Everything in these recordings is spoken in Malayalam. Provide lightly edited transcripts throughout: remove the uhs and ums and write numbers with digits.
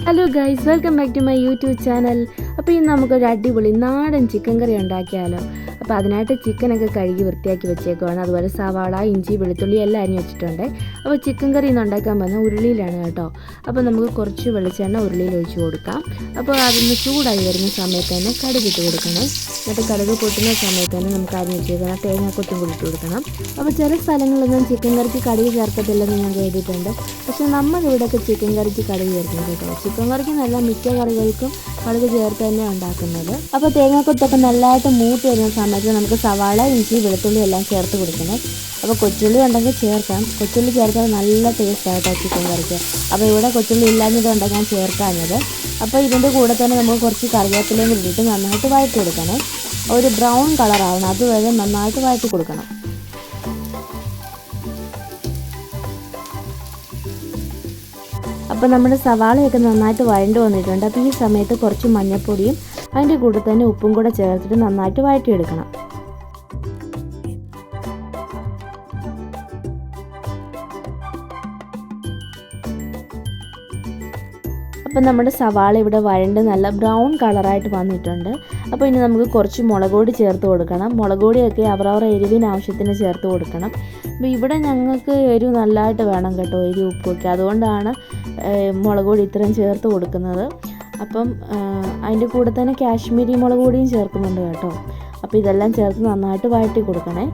Hello guys, welcome back to my YouTube channel. അപ്പോൾ ഇന്ന് നമുക്കൊരു അടിപൊളി നാടൻ ചിക്കൻ കറി ഉണ്ടാക്കിയാലോ. അപ്പോൾ അതിനായിട്ട് ചിക്കനൊക്കെ കഴുകി വൃത്തിയാക്കി വെച്ചേക്കുവാണ്. അതുപോലെ സവാള, ഇഞ്ചി, വെളുത്തുള്ളി എല്ലാം അരിഞ്ഞ് വെച്ചിട്ടുണ്ട്. അപ്പോൾ ചിക്കൻ കറി ഇന്ന് ഉണ്ടാക്കാൻ പോകുന്ന ഉരുളിയിലാണ് കേട്ടോ. അപ്പോൾ നമുക്ക് കുറച്ച് വെളിച്ചെണ്ണ ഉരുളിയിൽ ഒഴിച്ച് കൊടുക്കാം. അപ്പോൾ അതൊന്ന് ചൂടായി വരുന്ന സമയത്ത് തന്നെ കടുകിട്ട് കൊടുക്കണം. എന്നിട്ട് കടുക് പൊട്ടുന്ന സമയത്ത് തന്നെ നമുക്ക് അരിഞ്ഞ് വെച്ചേക്കണം തേങ്ങാക്കൊത്തും കൂടി ഇട്ട് കൊടുക്കണം. അപ്പോൾ ചില സ്ഥലങ്ങളിലൊന്നും ചിക്കൻ കറിക്ക് കടുക് ചേർക്കത്തില്ലെന്ന് ഞാൻ കേട്ടിട്ടുണ്ട്. പക്ഷേ നമ്മളിവിടെയൊക്കെ ചിക്കൻ കറിക്ക് കടുക് ചേർക്കുന്നത് കേട്ടോ. ചിക്കൻ കറിക്ക് നല്ല മിക്ക കറികൾക്കും കടുക് ചേർത്ത് തന്നെ ഉണ്ടാക്കുന്നത്. അപ്പോൾ തേങ്ങാക്കൊത്തൊക്കെ നല്ലതായിട്ട് മൂത്ത് വരുന്ന സമയത്ത് നമുക്ക് സവാള, ഇഞ്ചി, വെളുത്തുള്ളി എല്ലാം ചേർത്ത് കൊടുക്കണം. അപ്പോൾ കൊച്ചുള്ളി ഉണ്ടെങ്കിൽ ചേർക്കാം. കൊച്ചുള്ളി ചേർത്താൽ നല്ല ടേസ്റ്റാണ് കേട്ടോ ചിക്കൻ കറിക്ക്. അപ്പോൾ ഇവിടെ കൊച്ചുള്ളി ഇല്ലാഞ്ഞതുകൊണ്ടാണ് ഞാൻ ചേർക്കാഞ്ഞത്. അപ്പോൾ ഇതിൻ്റെ കൂടെ തന്നെ നമുക്ക് കുറച്ച് കറിവേപ്പിലയും കൂടി ഇട്ടിട്ട് നന്നായിട്ട് വഴറ്റി കൊടുക്കണം. ഒരു ബ്രൗൺ കളറാവണം, അതുവരെ നന്നായിട്ട് വഴറ്റി കൊടുക്കണം. അപ്പോൾ നമ്മുടെ സവാളയൊക്കെ നന്നായിട്ട് വഴണ്ട് വന്നിട്ടുണ്ട്. അപ്പോൾ ഈ സമയത്ത് കുറച്ച് മഞ്ഞൾപ്പൊടിയും അതിൻ്റെ കൂടെ തന്നെ ഉപ്പും കൂടെ ചേർത്തിട്ട് നന്നായിട്ട് വഴറ്റിയെടുക്കണം. അപ്പോൾ നമ്മുടെ സവാള ഇവിടെ വഴണ്ട് നല്ല ബ്രൗൺ കളറായിട്ട് വന്നിട്ടുണ്ട്. അപ്പോൾ ഇനി നമുക്ക് കുറച്ച് മുളക് പൊടി ചേർത്ത് കൊടുക്കണം. മുളക് പൊടിയൊക്കെ അവരവരുടെ എരിവിന് ആവശ്യത്തിന് ചേർത്ത് കൊടുക്കണം. അപ്പോൾ ഇവിടെ ഞങ്ങൾക്ക് എരിവ് നല്ലതായിട്ട് വേണം കേട്ടോ, എരിവ് ഉപ്പൊക്കെ. അതുകൊണ്ടാണ് മുളക് പൊടി ഇത്രയും ചേർത്ത് കൊടുക്കുന്നത്. അപ്പം അതിൻ്റെ കൂടെ തന്നെ കാശ്മീരി മുളക് പൊടിയും ചേർക്കുന്നുണ്ട് കേട്ടോ. അപ്പോൾ ഇതെല്ലാം ചേർത്ത് നന്നായിട്ട് വഴറ്റി കൊടുക്കണേ.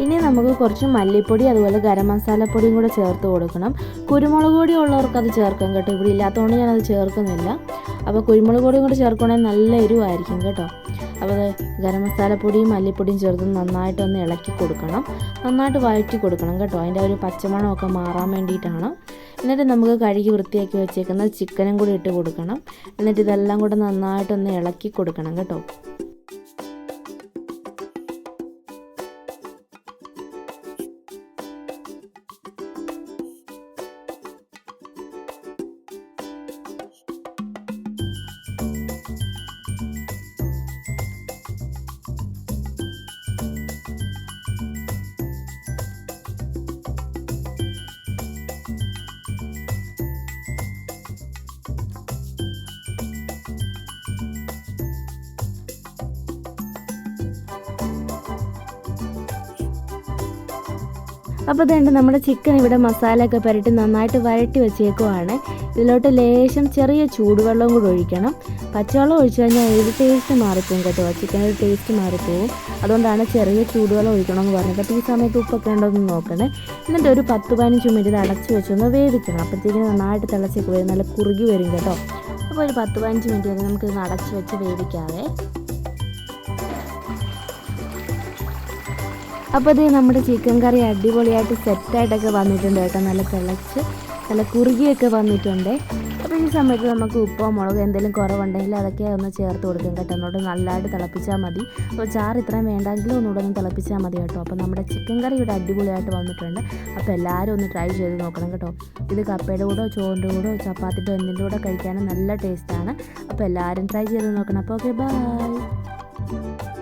ഇനി നമുക്ക് കുറച്ച് മല്ലിപ്പൊടി അതുപോലെ ഗരം മസാലപ്പൊടിയും കൂടെ ചേർത്ത് കൊടുക്കണം. കുരുമുളക് പൊടി ഉള്ളവർക്ക് അത് ചേർക്കാം കേട്ടോ. ഇവിടെ ഇല്ലാത്തതുകൊണ്ട് ഞാനത് ചേർക്കുന്നില്ല. അപ്പോൾ കുരുമുളക് പൊടിയും കൂടെ ചേർക്കുകയാണെങ്കിൽ നല്ല എരിവായിരിക്കും കേട്ടോ. അപ്പോൾ ഗരം മസാലപ്പൊടിയും മല്ലിപ്പൊടിയും ചേർത്ത് നന്നായിട്ടൊന്ന് ഇളക്കി കൊടുക്കണം. നന്നായിട്ട് വഴറ്റി കൊടുക്കണം കേട്ടോ. അതിൻ്റെ ഒരു പച്ചമണമൊക്കെ മാറാൻ വേണ്ടിയിട്ടാണ്. എന്നിട്ട് നമുക്ക് കഴുകി വൃത്തിയാക്കി വെച്ചേക്കുന്ന ചിക്കനും കൂടി ഇട്ട് കൊടുക്കണം. എന്നിട്ട് ഇതെല്ലാം കൂടെ നന്നായിട്ടൊന്ന് ഇളക്കി കൊടുക്കണം കേട്ടോ. അപ്പോൾ ഇതുണ്ട് നമ്മുടെ ചിക്കൻ ഇവിടെ മസാലയൊക്കെ പുരട്ടി നന്നായിട്ട് വഴറ്റി വെച്ചേക്കുവാണ്. ഇതിലോട്ട് ലേശം ചെറിയ ചൂടുവെള്ളം കൂടി ഒഴിക്കണം. പച്ചവെള്ളം ഒഴിച്ചു കഴിഞ്ഞാൽ ഒരു ടേസ്റ്റ് മാറിപ്പോവും കേട്ടോ, ചിക്കനൊരു ടേസ്റ്റ് മാറിപ്പോവും. അതുകൊണ്ടാണ് ചെറിയ ചൂടുവെള്ളം ഒഴിക്കണമെന്ന് പറഞ്ഞത്. അപ്പോൾ ഈ സമയത്ത് ഉപ്പൊക്കെ ഉണ്ടോയെന്ന് നോക്കണേ. എന്നിട്ട് ഒരു 10-15 മിനിറ്റ് ഇത് അടച്ച് വെച്ചൊന്ന് വേവിക്കണം. അപ്പോഴത്തേക്കിന് നന്നായിട്ട് തിളച്ചൊക്കെ വരും, നല്ല കുറുകി വരും കേട്ടോ. അപ്പോൾ ഒരു 10-15 മിനിറ്റ് വരെ നമുക്കിത് അടച്ച് വെച്ച് വേവിക്കാവേ. അപ്പോൾ ഇത് നമ്മുടെ ചിക്കൻ കറി അടിപൊളിയായിട്ട് സെറ്റായിട്ടൊക്കെ വന്നിട്ടുണ്ട് കേട്ടോ. നല്ല തിളച്ച് നല്ല കുറുകിയൊക്കെ വന്നിട്ടുണ്ട്. അപ്പോൾ ഈ സമയത്ത് നമുക്ക് ഉപ്പോ മുളകോ എന്തെങ്കിലും കുറവുണ്ടെങ്കിൽ അതൊക്കെ ഒന്ന് ചേർത്ത് കൊടുക്കും കേട്ടോ. ഒന്നുകൂടെ നല്ലതായിട്ട് തിളപ്പിച്ചാൽ മതി. അപ്പോൾ ചാറ് ഇത്രയും വേണ്ടെങ്കിലും ഒന്നുകൂടെ ഒന്ന് തിളപ്പിച്ചാൽ മതി കേട്ടോ. അപ്പോൾ നമ്മുടെ ചിക്കൻ കറി ഇവിടെ അടിപൊളിയായിട്ട് വന്നിട്ടുണ്ട്. അപ്പോൾ എല്ലാവരും ഒന്ന് ട്രൈ ചെയ്ത് നോക്കണം കേട്ടോ. ഇത് കപ്പയുടെ കൂടോ ചോറിൻ്റെ കൂടോ ചപ്പാത്തിൻ്റെ എന്തിൻ്റെ കൂടെ കഴിക്കാനും നല്ല ടേസ്റ്റാണ്. അപ്പോൾ എല്ലാവരും ട്രൈ ചെയ്ത് നോക്കണം. അപ്പോൾ ഓക്കെ, ബൈ.